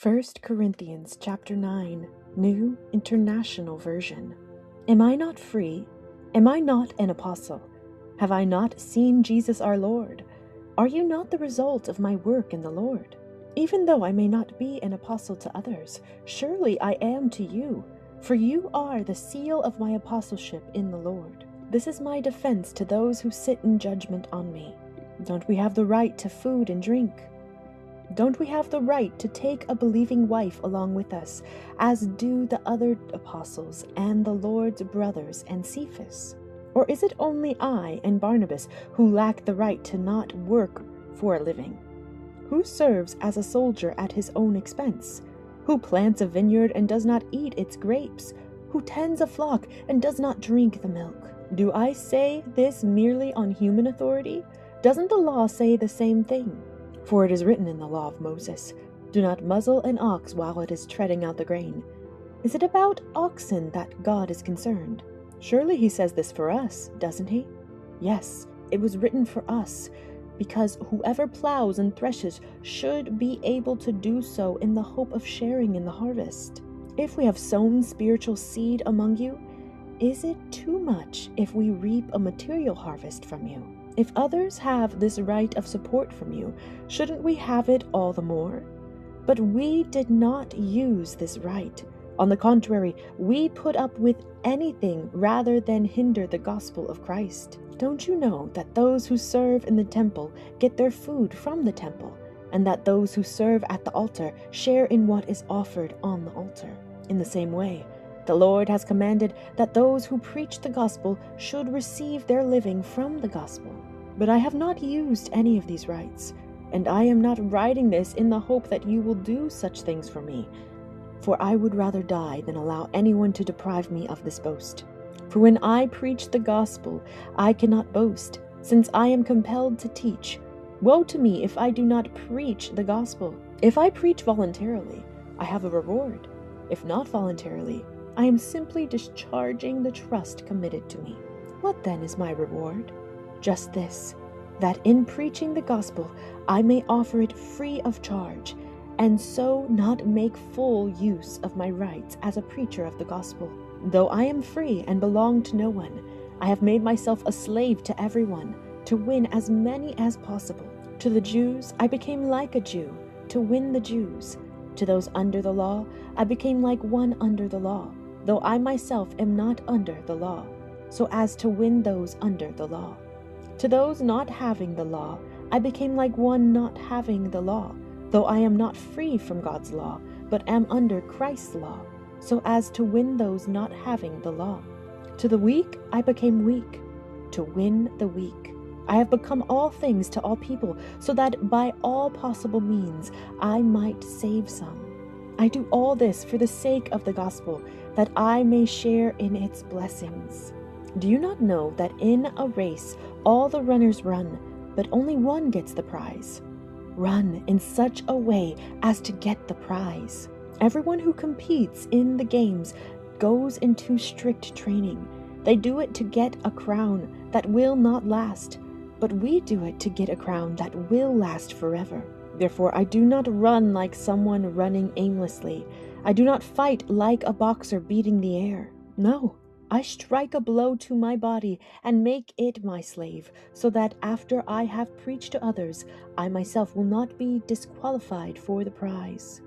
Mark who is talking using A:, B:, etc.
A: 1 Corinthians chapter 9, New International Version. Am I not free? Am I not an apostle? Have I not seen Jesus our Lord? Are you not the result of my work in the Lord? Even though I may not be an apostle to others, surely I am to you, for you are the seal of my apostleship in the Lord. This is my defense to those who sit in judgment on me. Don't we have the right to food and drink? Don't we have the right to take a believing wife along with us, as do the other apostles and the Lord's brothers and Cephas? Or is it only I and Barnabas who lack the right to not work for a living? Who serves as a soldier at his own expense? Who plants a vineyard and does not eat its grapes? Who tends a flock and does not drink the milk? Do I say this merely on human authority? Doesn't the law say the same thing? For it is written in the law of Moses, "Do not muzzle an ox while it is treading out the grain." Is it about oxen that God is concerned? Surely he says this for us, doesn't he? Yes, it was written for us, because whoever plows and threshes should be able to do so in the hope of sharing in the harvest. If we have sown spiritual seed among you, is it too much if we reap a material harvest from you? If others have this right of support from you, shouldn't we have it all the more? But we did not use this right. On the contrary, we put up with anything rather than hinder the gospel of Christ. Don't you know that those who serve in the temple get their food from the temple, and that those who serve at the altar share in what is offered on the altar? In the same way, the Lord has commanded that those who preach the gospel should receive their living from the gospel. But I have not used any of these rights, and I am not writing this in the hope that you will do such things for me, for I would rather die than allow anyone to deprive me of this boast. For when I preach the gospel, I cannot boast, since I am compelled to teach. Woe to me if I do not preach the gospel. If I preach voluntarily, I have a reward. If not voluntarily, I am simply discharging the trust committed to me. What then is my reward? Just this, that in preaching the gospel I may offer it free of charge, and so not make full use of my rights as a preacher of the gospel. Though I am free and belong to no one, I have made myself a slave to everyone, to win as many as possible. To the Jews I became like a Jew, to win the Jews. To those under the law I became like one under the law, though I myself am not under the law, so as to win those under the law. To those not having the law, I became like one not having the law, though I am not free from God's law, but am under Christ's law, so as to win those not having the law. To the weak I became weak, to win the weak. I have become all things to all people, so that by all possible means I might save some. I do all this for the sake of the gospel, that I may share in its blessings. Do you not know that in a race all the runners run, but only one gets the prize? Run in such a way as to get the prize. Everyone who competes in the games goes into strict training. They do it to get a crown that will not last, but we do it to get a crown that will last forever. Therefore I do not run like someone running aimlessly. I do not fight like a boxer beating the air. No, I strike a blow to my body and make it my slave, so that after I have preached to others, I myself will not be disqualified for the prize.